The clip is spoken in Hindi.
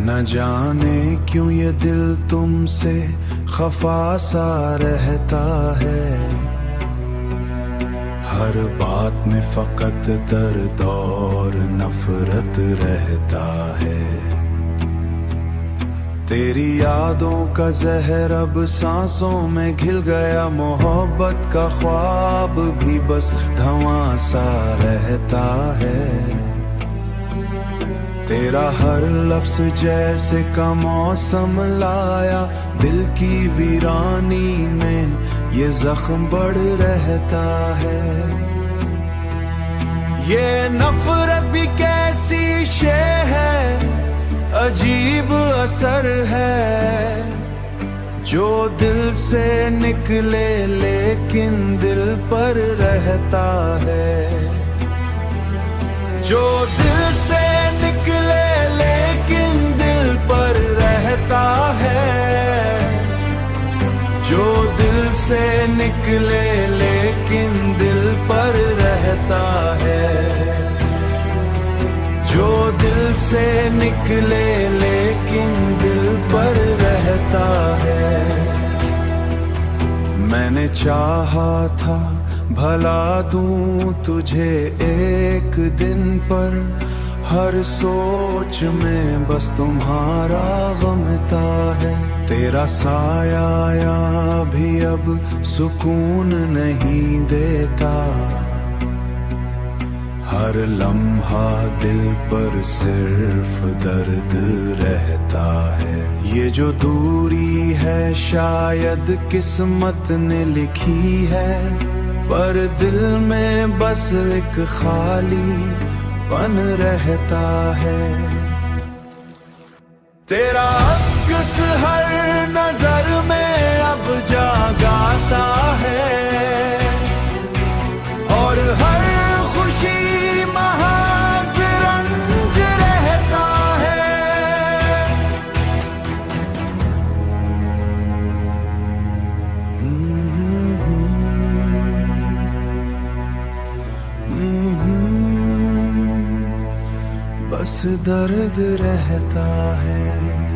न जाने क्यों ये दिल तुमसे खफा सा रहता है, हर बात में फकत दर्द और नफरत रहता है। तेरी यादों का जहर अब सांसों में घिल गया, मोहब्बत का ख्वाब भी बस धुआं सा रहता है। तेरा हर लफ्ज जैसे का मौसम लाया, दिल की वीरानी में ये जख्म बढ़ रहता है। ये नफरत भी कैसी शे है, अजीब असर है, जो दिल से निकले लेकिन दिल पर रहता है। जो दिल से निकले लेकिन दिल पर रहता है, जो दिल से निकले लेकिन दिल पर रहता है, जो दिल से निकले लेकिन दिल पर रहता है। मैंने चाहा था भला दूं तुझे एक दिन पर, हर सोच में बस तुम्हारा गमता है। तेरा साया भी अब सुकून नहीं देता, हर लम्हा दिल पर सिर्फ दर्द रहता है। ये जो दूरी है शायद किस्मत ने लिखी है, पर दिल में बस एक खाली पन रहता है। तेरा अक्स हर नजर में अब जागाता है, और हर खुशी महाज रंज रहता है। बस दर्द रहता है।